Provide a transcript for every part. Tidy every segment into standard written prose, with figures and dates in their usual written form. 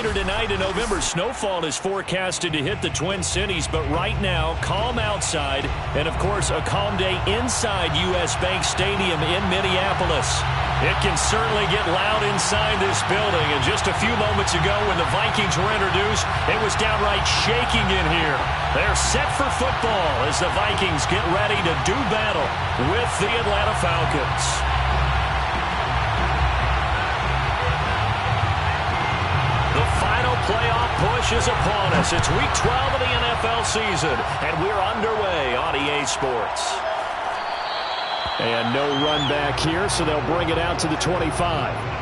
later tonight in November, snowfall is forecasted to hit the Twin Cities, but right now, calm outside, and of course, a calm day inside U.S. Bank Stadium in Minneapolis. It can certainly get loud inside this building, and just a few moments ago when the Vikings were introduced, it was downright shaking in here. They're set for football as the Vikings get ready to do battle with the Atlanta Falcons. The final playoff push is upon us. It's Week 12 of the NFL season, and we're underway on EA Sports. And no run back here, so they'll bring it out to the 25.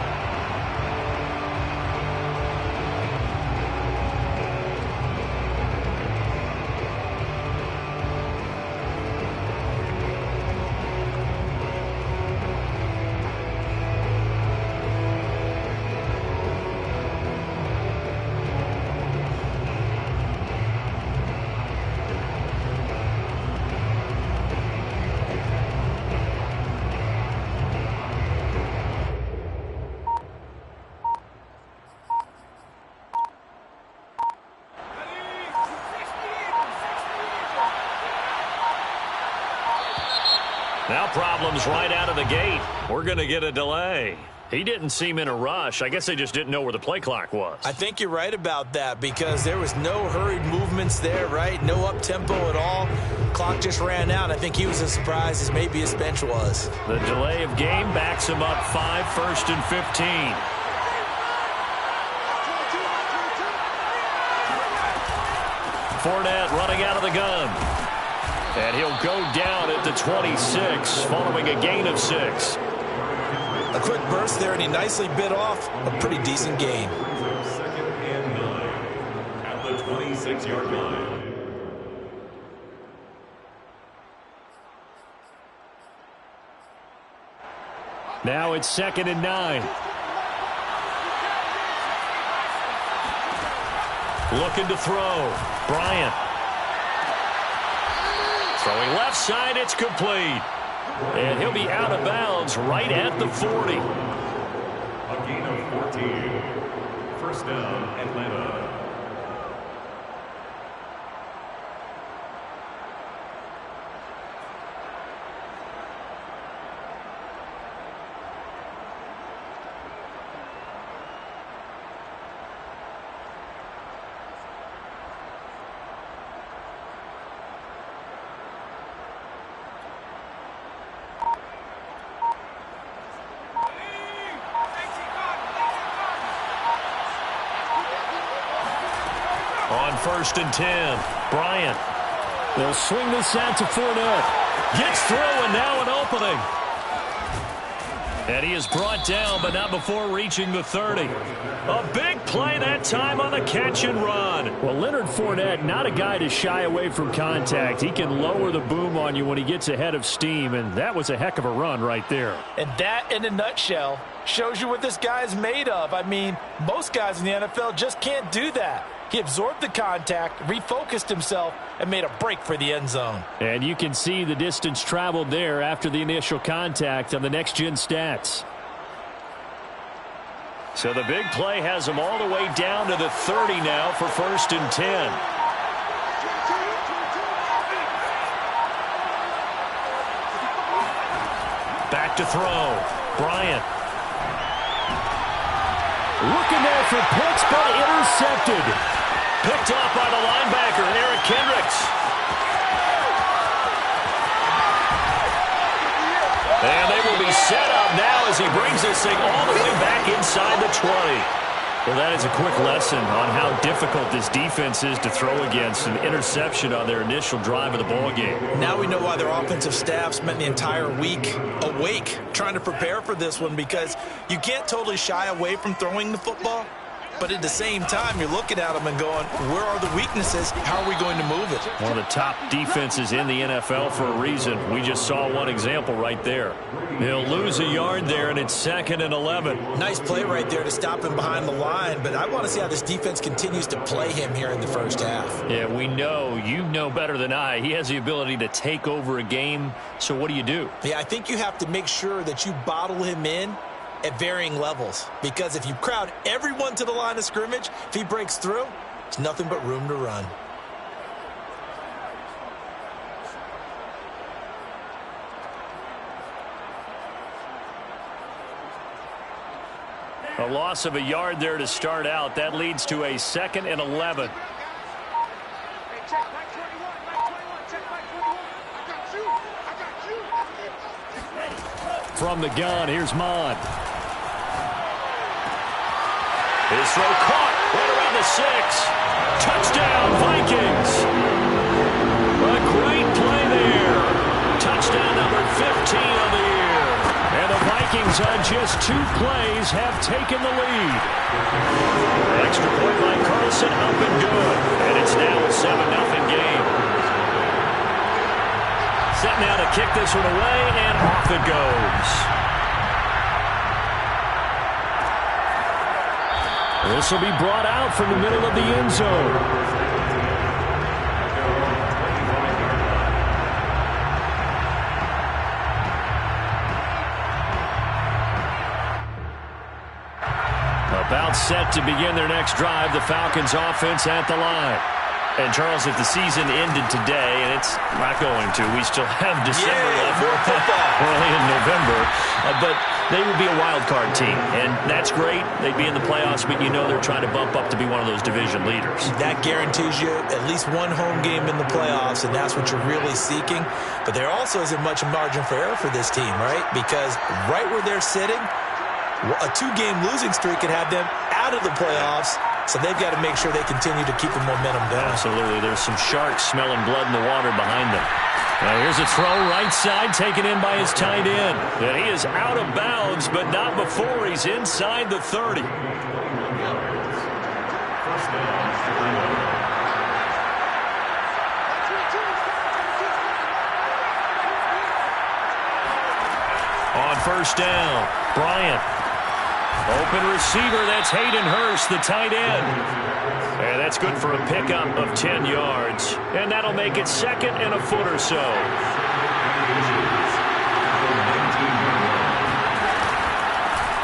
Now problems right out of the gate. We're going to get a delay. He didn't seem in a rush. I guess they just didn't know where the play clock was. I think you're right about that because there was no hurried movements there, right? No up-tempo at all. Clock just ran out. I think he was as surprised as maybe his bench was. The delay of game backs him up 5, 1st and 15. Fournette running out of the gun. And he'll go down at the 26 following a gain of 6. A quick burst there, and he nicely bit off a pretty decent gain. 2nd and 9 at the 26-yard line. Now it's 2nd and 9. Looking to throw. Bryant. Throwing left side, it's complete. And he'll be out of bounds right at the 40. A gain of 14. 1st down, Atlanta. On 1st and 10, Bryant. They'll swing this out to Fournette. Gets through, and now an opening. And he is brought down, but not before reaching the 30. A big play that time on the catch and run. Well, Leonard Fournette, not a guy to shy away from contact. He can lower the boom on you when he gets ahead of steam, and that was a heck of a run right there. And that, in a nutshell, shows you what this guy is made of. I mean, most guys in the NFL just can't do that. He absorbed the contact, refocused himself, and made a break for the end zone. And you can see the distance traveled there after the initial contact on the next-gen stats. So the big play has him all the way down to the 30 now for 1st and 10. Back to throw. Bryant. Looking there for picks, but intercepted. Picked off by the linebacker, Eric Kendricks. And they will be set up now as he brings this thing all the way back inside the 20. Well, that is a quick lesson on how difficult this defense is to throw against. An interception on their initial drive of the ballgame. Now we know why their offensive staff spent the entire week awake trying to prepare for this one, because you can't totally shy away from throwing the football. But at the same time, you're looking at them and going, where are the weaknesses? How are we going to move it? One of the top defenses in the NFL for a reason. We just saw one example right there. He'll lose a yard there, and it's 2nd and 11. Nice play right there to stop him behind the line, but I want to see how this defense continues to play him here in the first half. Yeah, we know. You know better than I. He has the ability to take over a game, so what do you do? Yeah, I think you have to make sure that you bottle him in at varying levels. Because if you crowd everyone to the line of scrimmage, if he breaks through, there's nothing but room to run. A loss of a yard there to start out. That leads to a 2nd and 11. From the gun, here's Mond. His throw caught right around the 6. Touchdown, Vikings. A great play there. Touchdown number 15 of the year. And the Vikings on just 2 plays have taken the lead. Extra point by Carlson, up and good. And it's now a 7-0 game. Set now to kick this one away, and off it goes. This will be brought out from the middle of the end zone. About set to begin their next drive, the Falcons offense at the line. And, Charles, if the season ended today, and it's not going to, we still have December left. More football. Early in November. But they would be a wild card team, and that's great. They'd be in the playoffs, but you know they're trying to bump up to be one of those division leaders. That guarantees you at least one home game in the playoffs, and that's what you're really seeking. But there also isn't much margin for error for this team, right? Because right where they're sitting, a 2-game losing streak could have them out of the playoffs, so they've got to make sure they continue to keep the momentum going. Absolutely. There's some sharks smelling blood in the water behind them. Now here's a throw right side taken in by his tight end. And he is out of bounds, but not before he's inside the 30. On first down, Bryant. Open receiver, that's Hayden Hurst, the tight end. And that's good for a pickup of 10 yards. And that'll make it 2nd and a foot or so.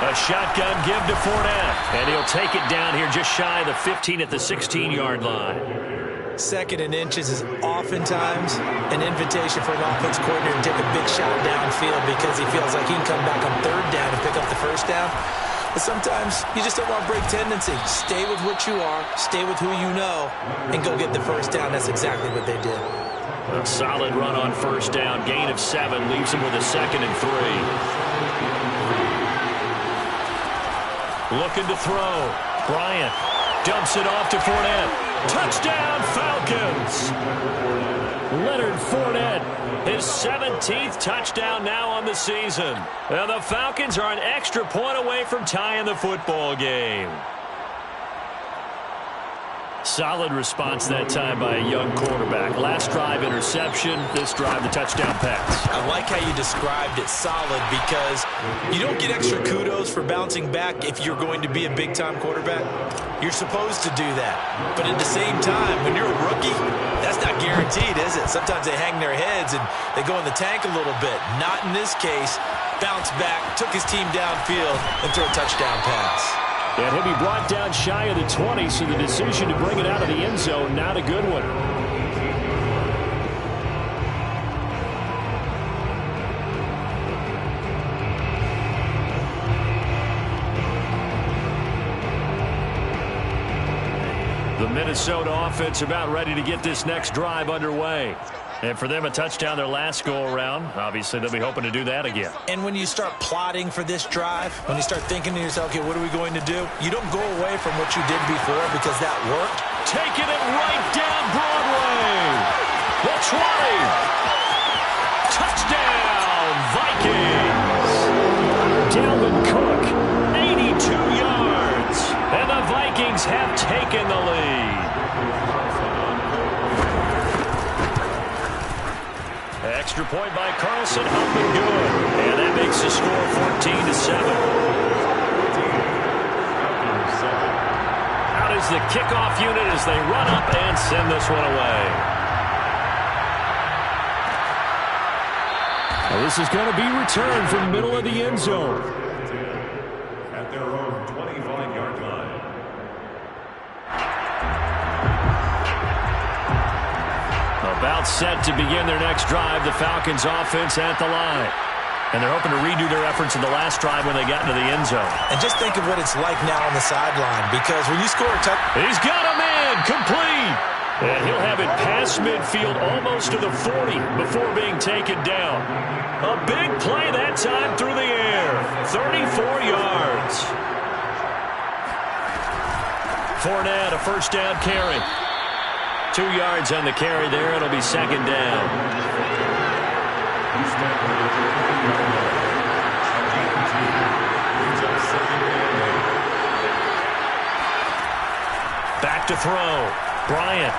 A shotgun give to Fournette. And he'll take it down here just shy of the 15 at the 16-yard line. 2nd and inches is oftentimes an invitation for an offense coordinator to take a big shot downfield because he feels like he can come back on 3rd down and pick up the 1st down. But sometimes you just don't want to break tendency. Stay with what you are, stay with who you know, and go get the 1st down. That's exactly what they did. A solid run on 1st down. Gain of 7 leaves him with a 2nd and 3. Looking to throw. Bryant dumps it off to Fournette. Touchdown, Falcons! Leonard Fournette, his 17th touchdown now on the season. And the Falcons are an extra point away from tying the football game. Solid response that time by a young quarterback. Last drive, interception. This drive, the touchdown pass. I like how you described it, solid, because you don't get extra kudos for bouncing back if you're going to be a big-time quarterback. You're supposed to do that. But at the same time, when you're a rookie, that's not guaranteed, is it? Sometimes they hang their heads and they go in the tank a little bit. Not in this case. Bounced back, took his team downfield, and threw a touchdown pass. And he'll be brought down shy of the 20, so the decision to bring it out of the end zone, not a good one. The Minnesota offense about ready to get this next drive underway. And for them, a touchdown their last go-around. Obviously, they'll be hoping to do that again. And when you start plotting for this drive, when you start thinking to yourself, okay, what are we going to do? You don't go away from what you did before because that worked. Taking it right down Broadway. The 20. Touchdown, Vikings. Dalvin Cook, 82 yards. And the Vikings have taken the lead. Extra point by Carlson, up and good. And that makes the score 14-7. Out is the kickoff unit as they run up and send this one away. Now this is going to be returned from the middle of the end zone. About set to begin their next drive, the Falcons offense at the line. And they're hoping to redo their efforts in the last drive when they got into the end zone. And just think of what it's like now on the sideline, because when you score a touchdown, he's got him in, complete. And he'll have it past midfield almost to the 40 before being taken down. A big play that time through the air. 34 yards. Fournette, a first down carry. 2 yards on the carry there. It'll be second down. Back to throw. Bryant.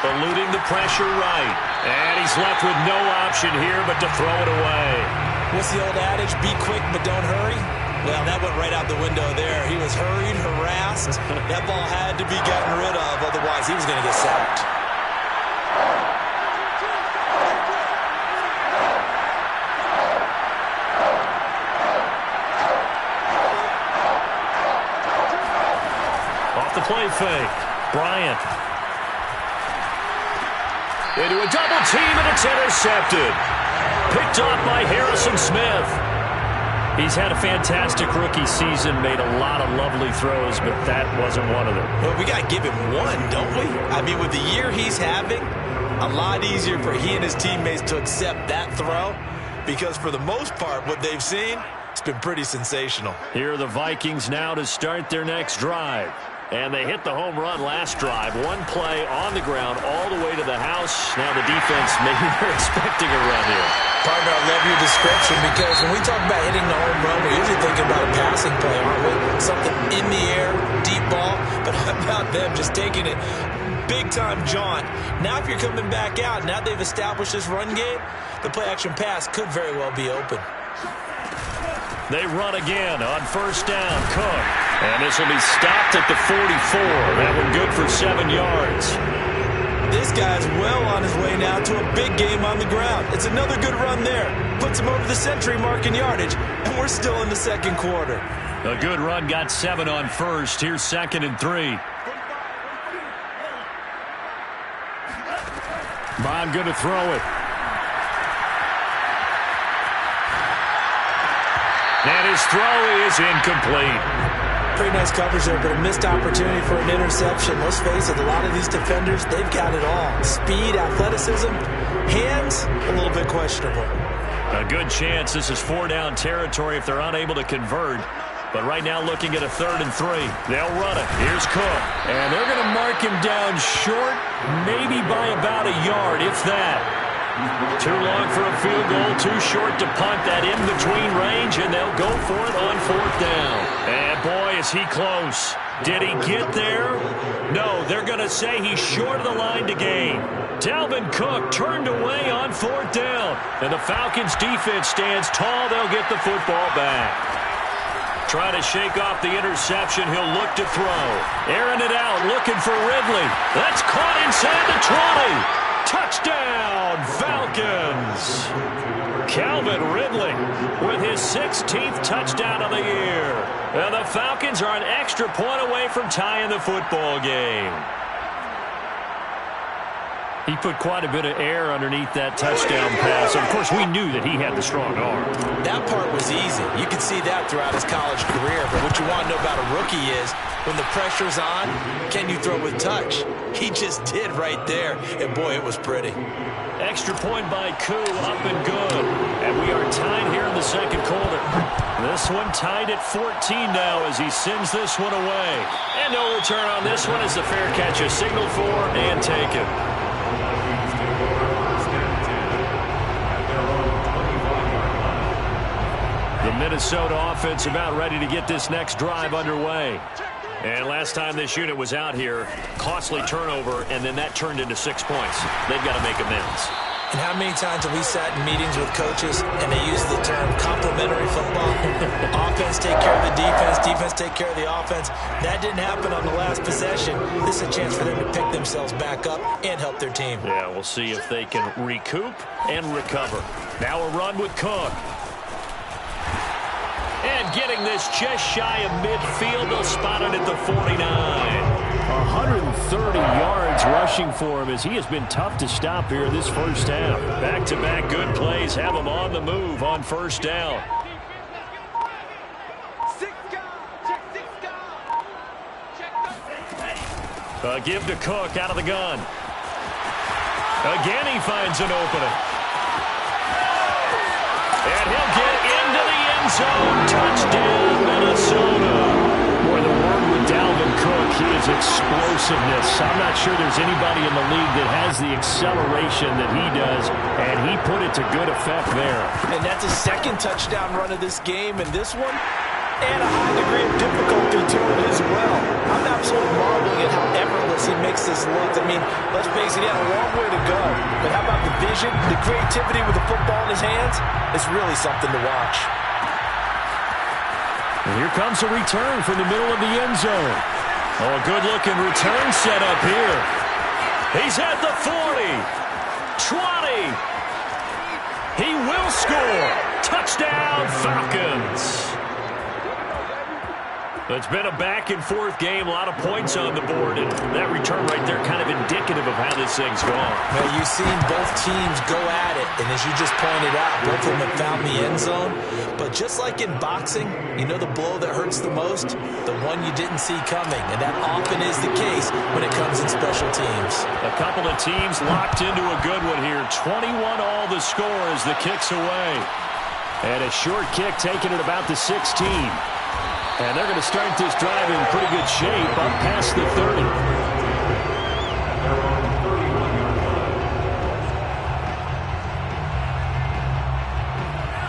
Eluding the pressure right. And he's left with no option here but to throw it away. What's the old adage? Be quick but don't hurry. Well, that went right out the window there. He was hurried, harassed. That ball had to be gotten rid of. Otherwise, he was going to get sacked. Off the play fake. Bryant. Into a double team, and it's intercepted. Picked off by Harrison Smith. He's had a fantastic rookie season, made a lot of lovely throws, but that wasn't one of them. Well, we got to give him one, don't we? I mean, with the year he's having, a lot easier for he and his teammates to accept that throw, because for the most part, what they've seen, it's been pretty sensational. Here are the Vikings now to start their next drive. And they hit the home run last drive. One play on the ground all the way to the house. Now the defense, maybe they're expecting a run here. Partner, I love your description, because when we talk about hitting the home run, we're usually thinking about a passing play, aren't we? Something in the air, deep ball. But how about them just taking it big-time jaunt? Now if you're coming back out, now they've established this run game, the play-action pass could very well be open. They run again on first down. Cook. And this will be stopped at the 44. That one good for 7 yards. This guy's well on his way now to a big game on the ground. It's another good run there. Puts him over the century mark in yardage, and we're still in the second quarter. A good run, got 7 on first. Here's 2nd and 3. Bond going to throw it. And his throw is incomplete. Pretty nice coverage there, but a missed opportunity for an interception. Let's face it, a lot of these defenders, they've got it all. Speed, athleticism, hands, a little bit questionable. A good chance this is 4-down territory if they're unable to convert. But right now looking at a 3rd and 3. They'll run it. Here's Cook. And they're going to mark him down short, maybe by about a yard, if that. Too long for a field goal, too short to punt that in-between range, and they'll go for it on 4th down. And boy, is he close. Did he get there? No, they're going to say he's short of the line to gain. Dalvin Cook turned away on 4th down, and the Falcons' defense stands tall. They'll get the football back. Trying to shake off the interception. He'll look to throw. Airing it out, looking for Ridley. That's caught inside the 20. Touchdown, Falcons! Calvin Ridley with his 16th touchdown of the year. And the Falcons are an extra point away from tying the football game. He put quite a bit of air underneath that touchdown pass. Of course, we knew that he had the strong arm. That part was easy. You could see that throughout his college career. But what you want to know about a rookie is, when the pressure's on, can you throw with touch? He just did right there. And boy, it was pretty. Extra point by Koo, up and good. And we are tied here in the second quarter. This one tied at 14 now as he sends this one away. And no return on this one as the fair catch is signaled for and taken. The Minnesota offense about ready to get this next drive underway. And last time this unit was out here, costly turnover, and then that turned into 6 points. They've got to make amends. And how many times have we sat in meetings with coaches and they use the term complementary football? Offense take care of the defense, defense take care of the offense. That didn't happen on the last possession. This is a chance for them to pick themselves back up and help their team. Yeah, we'll see if they can recoup and recover. Now a run with Cook. And getting this just shy of midfield, they'll spot it at the 49. 130 yards rushing for him as he has been tough to stop here this first half. Back-to-back good plays have him on the move on first down. Give to Cook out of the gun. Again he finds an opening. And he'll get into the end zone. Touchdown, Minnesota. Boy, the word with Dalvin Cook, he is explosiveness. I'm not sure there's anybody in the league that has the acceleration that he does, and he put it to good effect there. And that's his second touchdown run of this game, and this one, and a high degree of difficulty to it as well. I'm absolutely marveling at how effortless he makes this look. I mean, let's face it, he had a long way to go. But how about the vision, the creativity with the football in his hands? It's really something to watch. And here comes a return from the middle of the end zone. Oh, a good-looking return set up here. He's at the 40. 20. He will score. Touchdown, Falcons. It's been a back-and-forth game, a lot of points on the board, and that return right there kind of indicative of how this thing's gone. Well, you've seen both teams go at it, and as you just pointed out, both of them have found the end zone. But just like in boxing, you know the blow that hurts the most? The one you didn't see coming, and that often is the case when it comes in special teams. A couple of teams locked into a good one here. 21 all the score as the kick's away. And a short kick taken at about the 16. And they're going to start this drive in pretty good shape up past the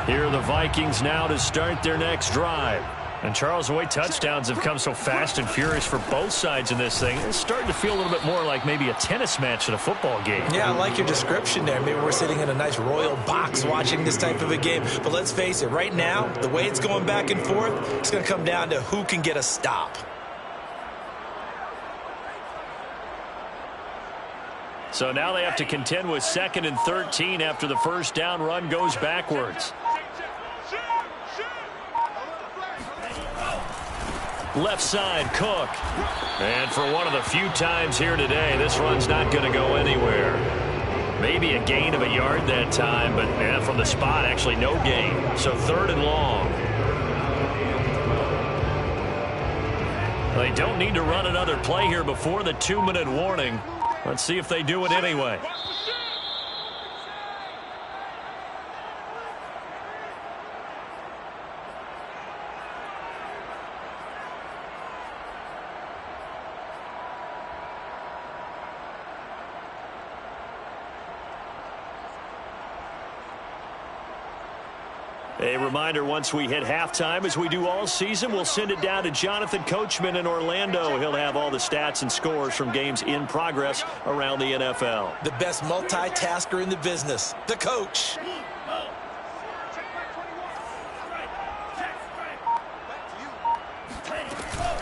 30. Here are the Vikings now to start their next drive. And Charles, the way touchdowns have come so fast and furious for both sides in this thing, it's starting to feel a little bit more like maybe a tennis match at a football game. Yeah, I like your description there. Maybe we're sitting in a nice royal box watching this type of a game. But let's face it, right now, the way it's going back and forth, it's going to come down to who can get a stop. So now they have to contend with 2nd and 13 after the first down run goes backwards. Left side, Cook. And for one of the few times here today, this run's not going to go anywhere. Maybe a gain of a yard that time, but from the spot, actually no gain. So 3rd and long. They don't need to run another play here before the 2-minute warning. Let's see if they do it anyway. A reminder, once we hit halftime, as we do all season, we'll send it down to Jonathan Coachman in Orlando. He'll have all the stats and scores from games in progress around the NFL. The best multitasker in the business, the coach.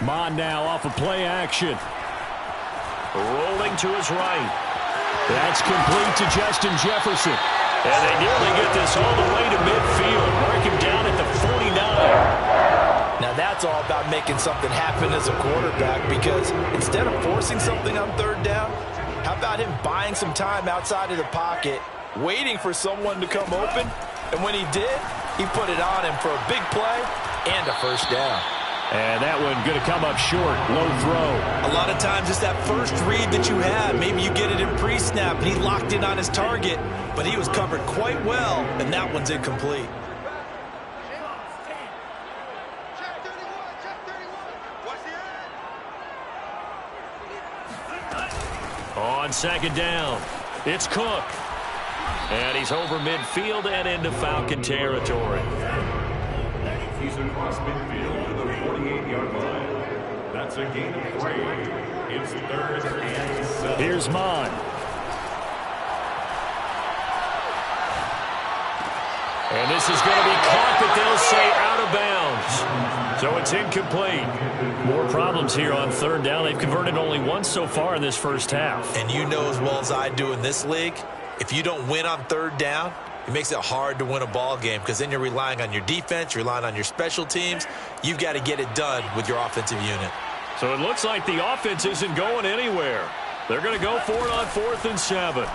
Mon now off of play action. Rolling to his right. That's complete to Justin Jefferson. And they nearly get this all the way to midfield. Mark him down at the 49. Now that's all about making something happen as a quarterback, because instead of forcing something on 3rd down, how about him buying some time outside of the pocket, waiting for someone to come open, and when he did, he put it on him for a big play and a first down. And that one going to come up short. Low throw. A lot of times it's that first read that you have. Maybe you get it in pre-snap, and he locked in on his target, but he was covered quite well, and that one's incomplete. On 2nd down, it's Cook. And he's over midfield and into Falcon territory. He's across midfield to the 48-yard line. That's a gain of 3. It's 3rd and 7. Here's Mon. And this is going to be caught, but they'll say out of bounds. So it's incomplete. More problems here on 3rd down. They've converted only once so far in this first half. And you know as well as I do in this league, if you don't win on 3rd down, it makes it hard to win a ball game, because then you're relying on your defense, you're relying on your special teams. You've got to get it done with your offensive unit. So it looks like the offense isn't going anywhere. They're going to go for it on 4th and 7.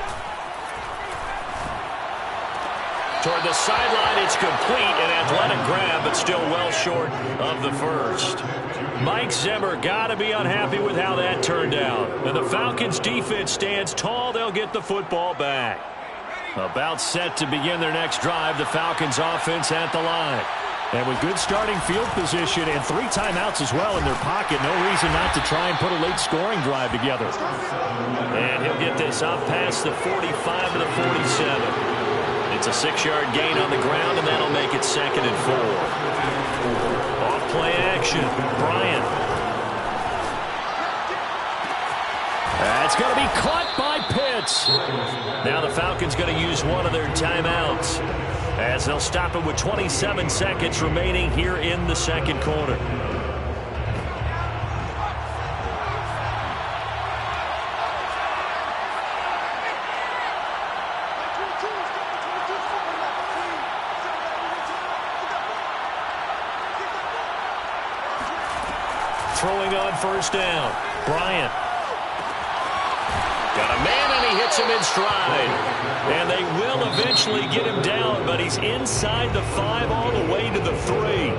Toward the sideline, it's complete. An athletic grab, but still well short of the first. Mike Zimmer got to be unhappy with how that turned out. And the Falcons' defense stands tall. They'll get the football back. About set to begin their next drive, the Falcons' offense at the line. And with good starting field position and 3 timeouts as well in their pocket, no reason not to try and put a late scoring drive together. And he'll get this up past the 45 to the 47. It's a 6-yard gain on the ground, and that'll make it 2nd and 4. Off play action. Bryant. That's going to be caught by Pitts. Now the Falcons going to use one of their timeouts as they'll stop it with 27 seconds remaining here in the 2nd quarter. Throwing on 1st down. Bryant. Got a man, and he hits him in stride. And they will eventually get him down, but he's inside the 5 all the way to the 3.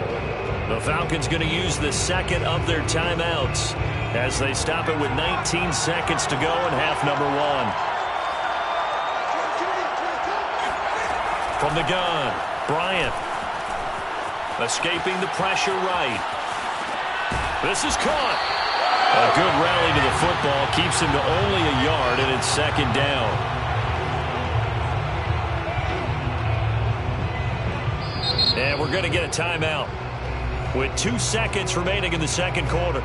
The Falcons going to use the 2nd of their timeouts as they stop it with 19 seconds to go in half number 1. From the gun, Bryant. Escaping the pressure right. This is caught. A good rally to the football keeps him to only a yard, and it's 2nd down. And we're going to get a timeout with 2 seconds remaining in the 2nd quarter.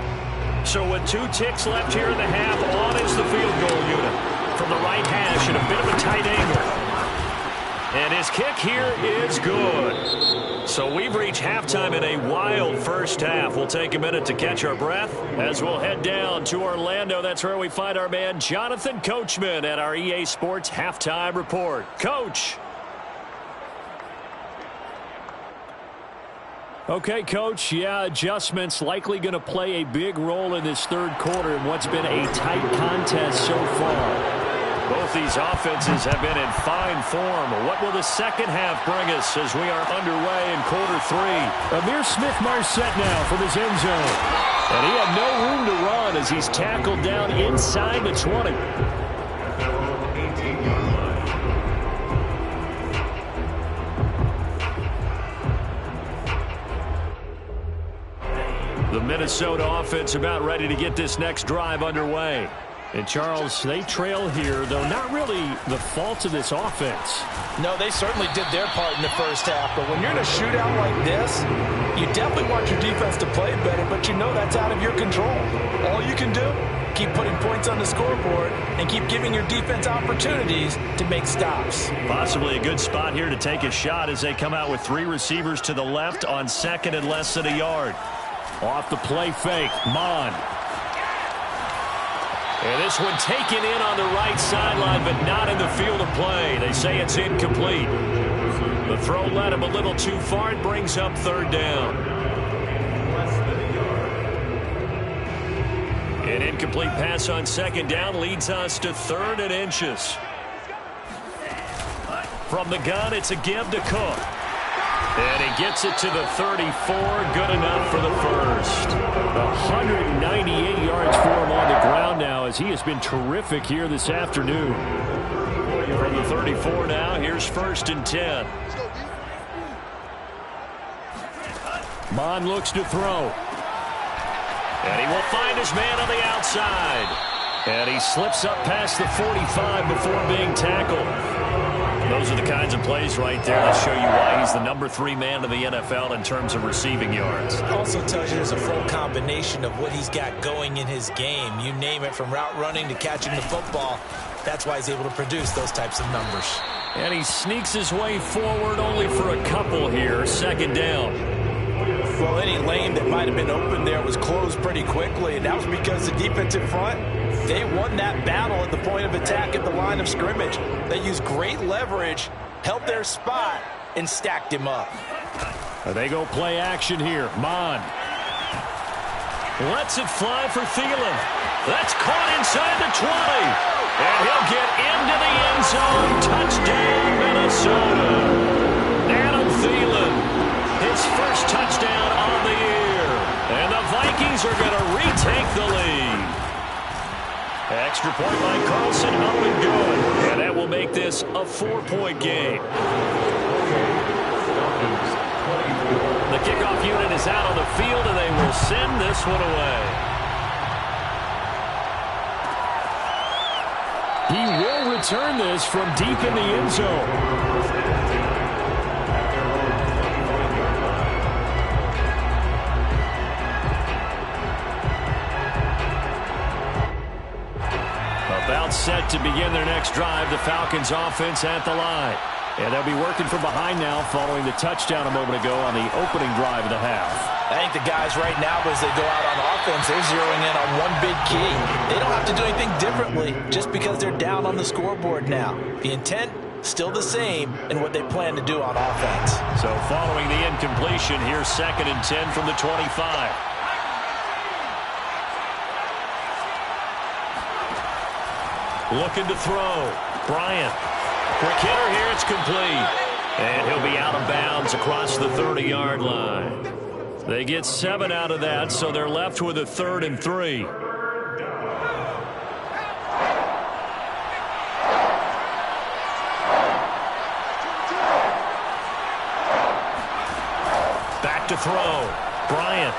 So with 2 ticks left here in the half, on is the field goal unit from the right hash at a bit of a tight angle. And his kick here is good. So we've reached halftime in a wild first half. We'll take a minute to catch our breath as we'll head down to Orlando. That's where we find our man Jonathan Coachman at our EA Sports Halftime Report. Coach. Okay, Coach. Yeah, adjustments likely going to play a big role in this 3rd quarter in what's been a tight contest so far. Both these offenses have been in fine form. What will the 2nd half bring us as we are underway in quarter 3? Amir Smith-Marset now from his end zone. And he had no room to run as he's tackled down inside the 20. The Minnesota offense about ready to get this next drive underway. And, Charles, they trail here, though not really the fault of this offense. No, they certainly did their part in the first half. But when you're in a shootout like this, you definitely want your defense to play better, but you know that's out of your control. All you can do, keep putting points on the scoreboard and keep giving your defense opportunities to make stops. Possibly a good spot here to take a shot as they come out with 3 receivers to the left on 2nd and less than a yard. Off the play fake, Mond. And this one taken in on the right sideline, but not in the field of play. They say it's incomplete. The throw led him a little too far. It brings up 3rd down. An incomplete pass on 2nd down leads us to 3rd and inches. From the gun, it's a give to Cook. And he gets it to the 34. Good enough for the first. 198 yards for him on the ground now as he has been terrific here this afternoon. From the 34 now, here's 1st and 10. Mond looks to throw. And he will find his man on the outside. And he slips up past the 45 before being tackled. Those are the kinds of plays right there that show you why he's the number 3 man in the NFL in terms of receiving yards. It also tells you there's a full combination of what he's got going in his game. You name it, from route running to catching the football. That's why he's able to produce those types of numbers. And he sneaks his way forward only for a couple here. 2nd down. Well, any lane that might have been open there was closed pretty quickly, and that was because the defensive front, they won that battle at the point of attack at the line of scrimmage. They used great leverage, held their spot, and stacked him up. They go play action here. Mond. Lets it fly for Thielen. That's caught inside the 20. And he'll get into the end zone. Touchdown, Minnesota. Adam Thielen, his first touchdown on the year. And the Vikings are going to retake the lead. Extra point by Carlson, up and good. And that will make this a 4-point game. The kickoff unit is out on the field, and they will send this one away. He will return this from deep in the end zone. About set to begin their next drive, the Falcons offense at the line. And they'll be working from behind now following the touchdown a moment ago on the opening drive of the half. I think the guys right now, as they go out on offense, they're zeroing in on one big key. They don't have to do anything differently just because they're down on the scoreboard now. The intent, still the same in what they plan to do on offense. So following the incompletion, here's 2nd and 10 from the 25. Looking to throw. Bryant. Quick hitter here, it's complete. And he'll be out of bounds across the 30-yard line. They get 7 out of that, so they're left with a 3rd and 3. Back to throw. Bryant.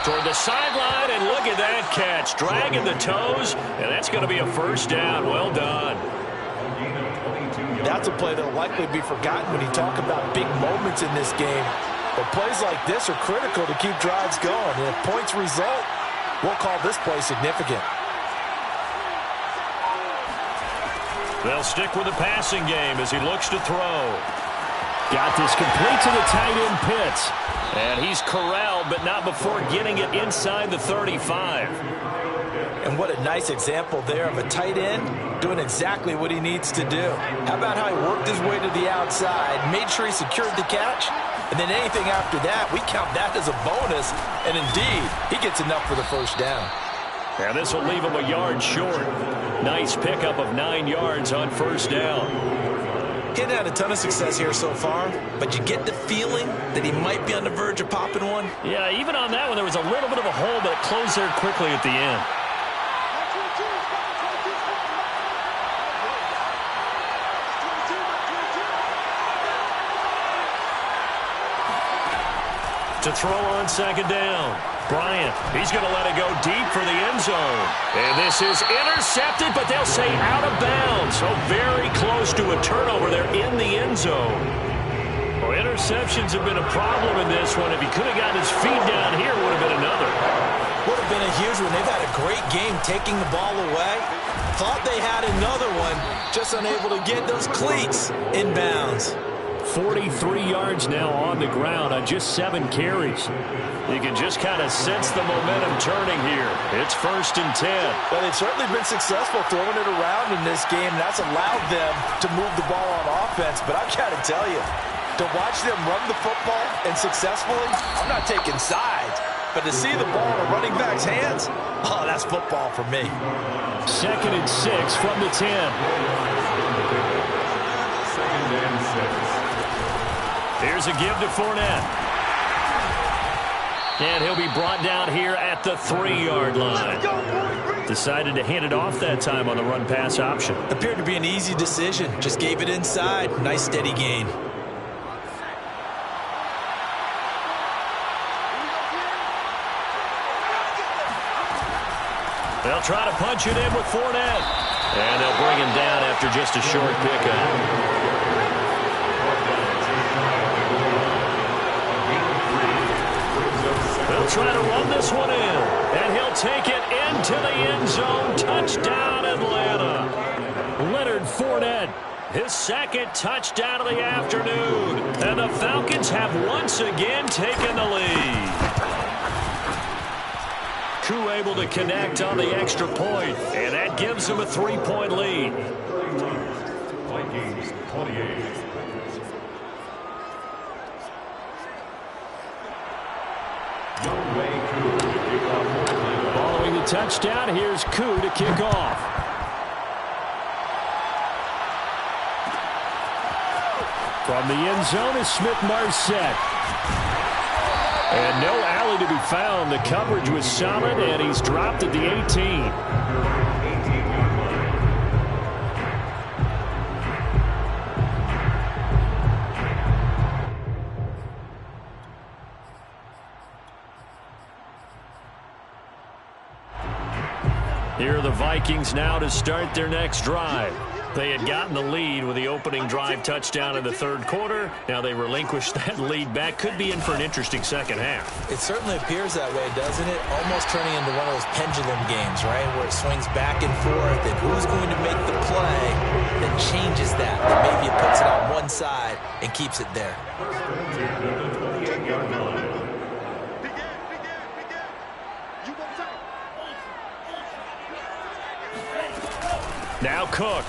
Toward the sideline, and look at that catch. Dragging the toes, and that's going to be a first down. Well done. That's a play that will likely be forgotten when you talk about big moments in this game. But plays like this are critical to keep drives going. And if points result, we'll call this play significant. They'll stick with the passing game as he looks to throw. Got this complete to the tight end Pitts. And he's corralled, but not before getting it inside the 35. And what a nice example there of a tight end doing exactly what he needs to do. How about how he worked his way to the outside, made sure he secured the catch, and then anything after that, we count that as a bonus. And indeed, he gets enough for the first down. And this will leave him a yard short. Nice pickup of 9 yards on first down. He's had a ton of success here so far, but you get the feeling that he might be on the verge of popping one. Yeah, even on that one, there was a little bit of a hole, but it closed there quickly at the end. To throw on 2nd down. Bryant, he's going to let it go deep for the end zone. And this is intercepted, but they'll say out of bounds. So very close to a turnover there in the end zone. Well, interceptions have been a problem in this one. If he could have gotten his feet down here, would have been another. Would have been a huge one. They've had a great game taking the ball away. Thought they had another one, just unable to get those cleats in bounds. 43 yards now on the ground on just 7 carries. You can just kind of sense the momentum turning here. It's 1st and 10. Well, they've certainly been successful throwing it around in this game. That's allowed them to move the ball on offense. But I've got to tell you, to watch them run the football and successfully, I'm not taking sides. But to see the ball in a running back's hands, oh, that's football for me. 2nd and 6 from the 10. 2nd and 6. Here's a give to Fournette. And he'll be brought down here at the 3-yard line. Decided to hand it off that time on the run-pass option. Appeared to be an easy decision. Just gave it inside. Nice steady gain. They'll try to punch it in with Fournette. And they'll bring him down after just a short pickup. They'll try to run this one in, and he'll take it into the end zone. Touchdown, Atlanta. Leonard Fournette, his 2nd touchdown of the afternoon. And the Falcons have once again taken the lead. Koo able to connect on the extra point, and that gives them a 3-point lead. Vikings 28. touchdown. Here's Koo to kick off. From the end zone is Smith-Marset. And no alley to be found. The coverage was solid, and he's dropped at the 18. Here are the Vikings now to start their next drive. They had gotten the lead with the opening drive touchdown in the third quarter. Now they relinquished that lead back. Could be in for an interesting second half. It certainly appears that way, doesn't it? Almost turning into one of those pendulum games, right, where it swings back and forth, and who's going to make the play that changes that maybe it puts it on one side and keeps it there. Now Cook.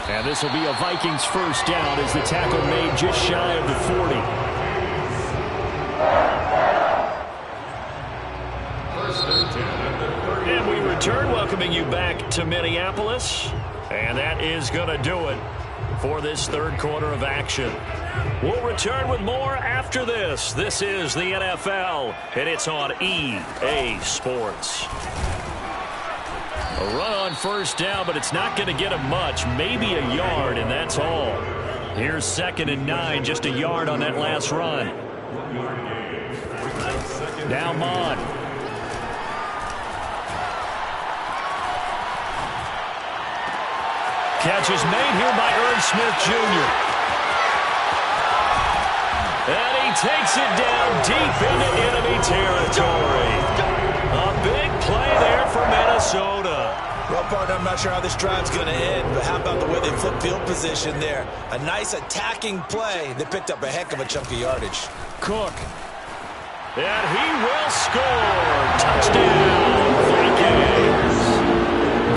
And this will be a Vikings first down as the tackle made just shy of the 40. And we return, welcoming you back to Minneapolis. And that is going to do it for this third quarter of action. We'll return with more after this. This is the NFL, and it's on EA Sports. A run on first down, but it's not going to get him much. Maybe a yard, and that's all. Here's 2nd and 9, just a yard on that last run. Now Mon. Catch is made here by Irv Smith Jr. And he takes it down deep into enemy territory. A big play there for Minnesota. Well, partner, I'm not sure how this drive's going to end, but how about the way they flip field position there? A nice attacking play. They picked up a heck of a chunk of yardage. Cook. And he will score. Touchdown, Vikings.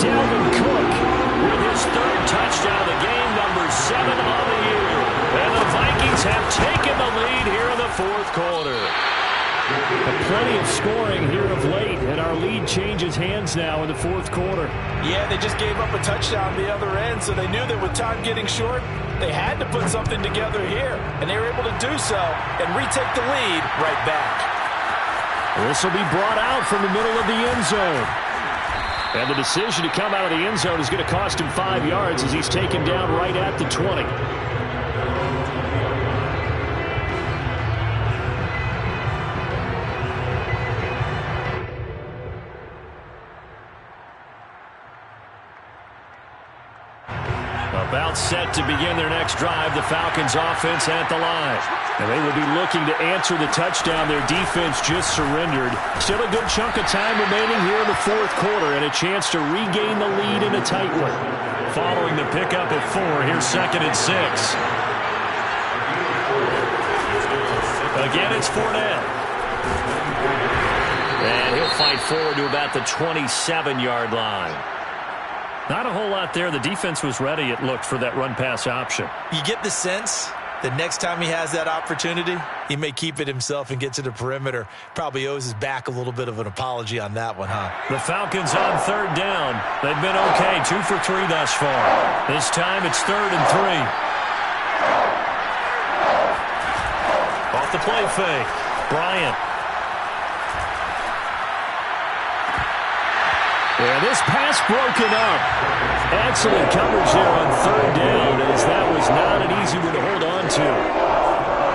Dalvin Cook with his third touchdown of the game, number 7 on the year. And the Vikings have taken the lead here in the fourth quarter. Plenty of scoring here of late, and our lead changes hands now in the fourth quarter. Yeah, they just gave up a touchdown on the other end, so they knew that with time getting short, they had to put something together here, and they were able to do so and retake the lead right back. This will be brought out from the middle of the end zone. And the decision to come out of the end zone is going to cost him 5 yards as he's taken down right at the 20. About set to begin their next drive, the Falcons offense at the line. And they will be looking to answer the touchdown their defense just surrendered. Still a good chunk of time remaining here in the fourth quarter and a chance to regain the lead in a tight one. Following the pickup of 4, here's 2nd and 6. Again, it's Fournette. And he'll fight forward to about the 27-yard line. Not a whole lot there. The defense was ready, it looked, for that run-pass option. You get the sense that next time he has that opportunity, he may keep it himself and get to the perimeter. Probably owes his back a little bit of an apology on that one, huh? The Falcons on third down. They've been okay, 2 for 3 thus far. This time it's 3rd and 3. Off the play fake. Bryant. Yeah, this pass broken up. Excellent coverage there on third down, as that was not an easy one to hold on to.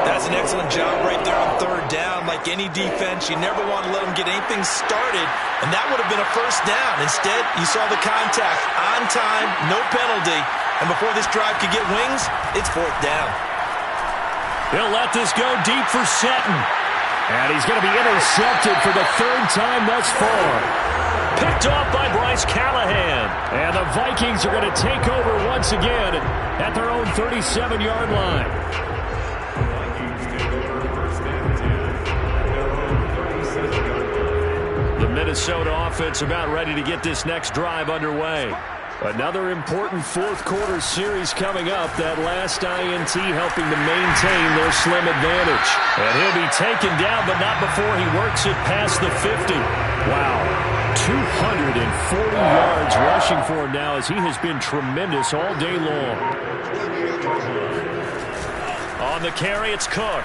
That's an excellent job right there on third down. Like any defense, you never want to let them get anything started, and that would have been a first down. Instead, you saw the contact on time, no penalty, and before this drive could get wings, it's 4th down. He'll let this go deep for Sutton. And he's going to be intercepted for the 3rd time thus far. Picked off by Bryce Callahan. And the Vikings are going to take over once again at their own 37-yard line. The Minnesota offense about ready to get this next drive underway. Another important fourth-quarter series coming up. That last INT helping to maintain their slim advantage. And he'll be taken down, but not before he works it past the 50. Wow. 240 yards rushing for him now as he has been tremendous all day long. On the carry, it's Cook.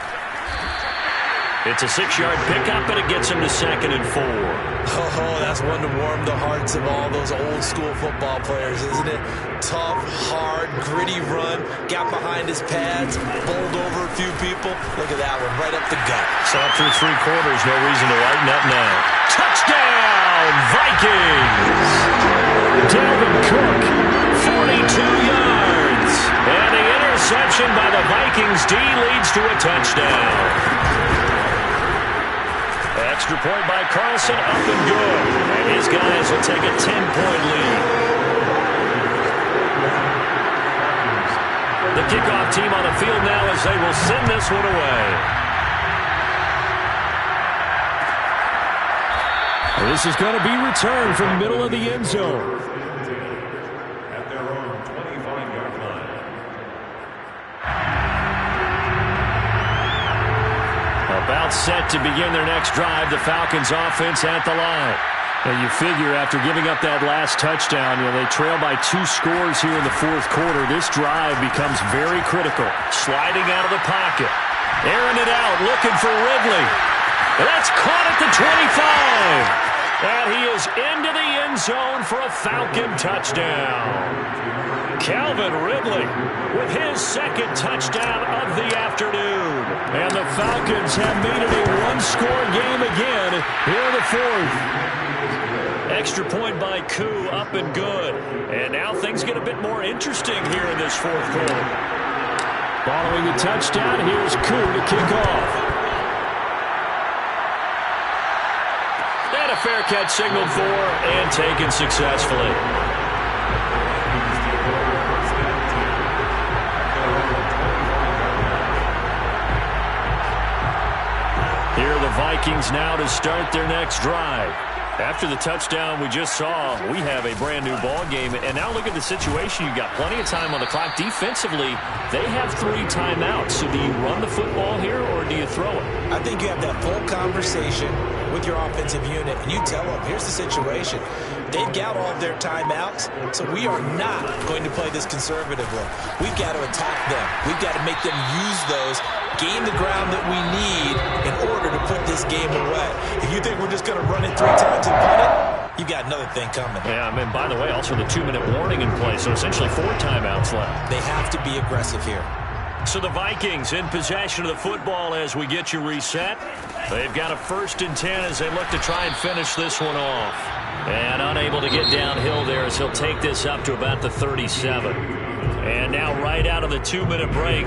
It's a 6-yard pickup, and it gets him to 2nd and 4. Oh, that's one to warm the hearts of all those old-school football players, isn't it? Tough, hard, gritty run. Got behind his pads, bowled over a few people. Look at that one, right up the gut. Stop through 3 quarters, no reason to lighten up now. Touchdown, Vikings! Dalvin Cook, 42 yards. And the interception by the Vikings D leads to a touchdown. Extra point by Carlson, up and good. And his guys will take a 10-point lead. The kickoff team on the field now as they will send this one away. This is going to be returned from the middle of the end zone. At their own 25-yard line. About set to begin their next drive, the Falcons offense at the line. And you figure after giving up that last touchdown, they trail by 2 scores here in the fourth quarter. This drive becomes very critical. Sliding out of the pocket. Airing it out, looking for Ridley. And that's caught at the 25. And he is into the end zone for a Falcon touchdown. Calvin Ridley with his 2nd touchdown of the afternoon. And the Falcons have made it a 1-score game again here in the 4th. Extra point by Koo, up and good. And now things get a bit more interesting here in this 4th quarter. Following the touchdown, here's Koo to kick off. And a fair catch signaled for and taken successfully. Here are the Vikings now to start their next drive. After the touchdown we just saw, we have a brand-new ball game. And now look at the situation. You've got plenty of time on the clock. Defensively, they have 3 timeouts. So do you run the football here or do you throw it? I think you have that full conversation with your offensive unit, and you tell them, here's the situation. They've got all of their timeouts, so we are not going to play this conservatively. We've got to attack them. We've got to make them use those, gain the ground that we need in order to put this game away. If you think we're just going to run it 3 times and punt it, you've got another thing coming. Yeah, I mean, by the way, also the 2-minute warning in play, so essentially 4 timeouts left. They have to be aggressive here. So the Vikings in possession of the football as we get you reset. They've got a 1st and 10 as they look to try and finish this one off. And unable to get downhill there as he'll take this up to about the 37. And now right out of the 2-minute break,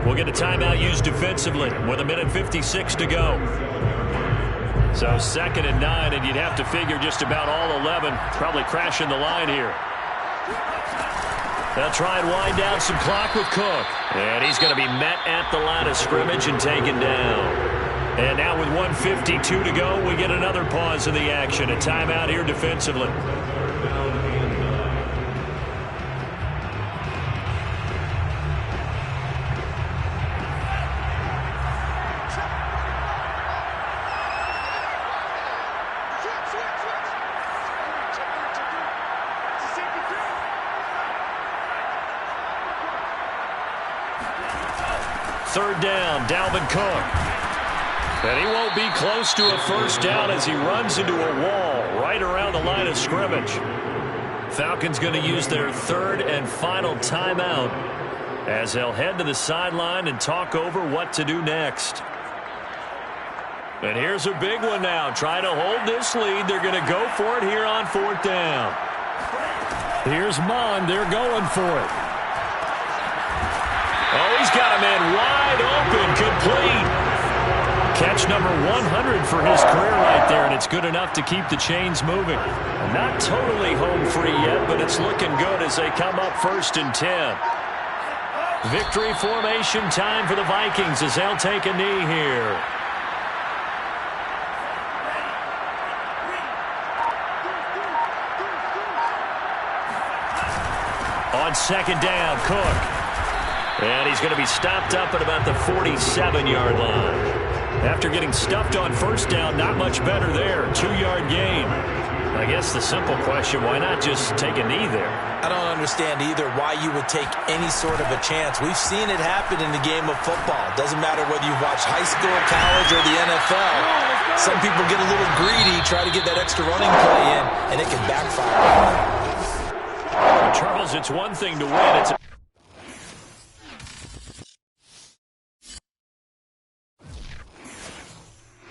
we'll get a timeout used defensively with 1:56 to go. So 2nd and 9, and you'd have to figure just about all 11 probably crashing the line here. They'll try and wind down some clock with Cook. And he's going to be met at the line of scrimmage and taken down. And now with 1:52 to go, we get another pause in the action. A timeout here defensively. Third down, Dalvin Cook. And he won't be close to a first down as he runs into a wall right around the line of scrimmage. Falcons going to use their 3rd and final timeout as they'll head to the sideline and talk over what to do next. And here's a big one now. Trying to hold this lead. They're going to go for it here on 4th down. Here's Mond. They're going for it. Oh, he's got a man wide open, complete. Catch number 100 for his career right there, and it's good enough to keep the chains moving. Not totally home free yet, but it's looking good as they come up 1st and 10. Victory formation time for the Vikings as they'll take a knee here. On second down, Cook. And he's going to be stopped up at about the 47-yard line. After getting stuffed on first down, not much better there. 2-yard gain. I guess the simple question, why not just take a knee there? I don't understand either why you would take any sort of a chance. We've seen it happen in the game of football. Doesn't matter whether you've watched high school, college, or the NFL. Some people get a little greedy, try to get that extra running play in, and it can backfire. Charles, it's one thing to win. It's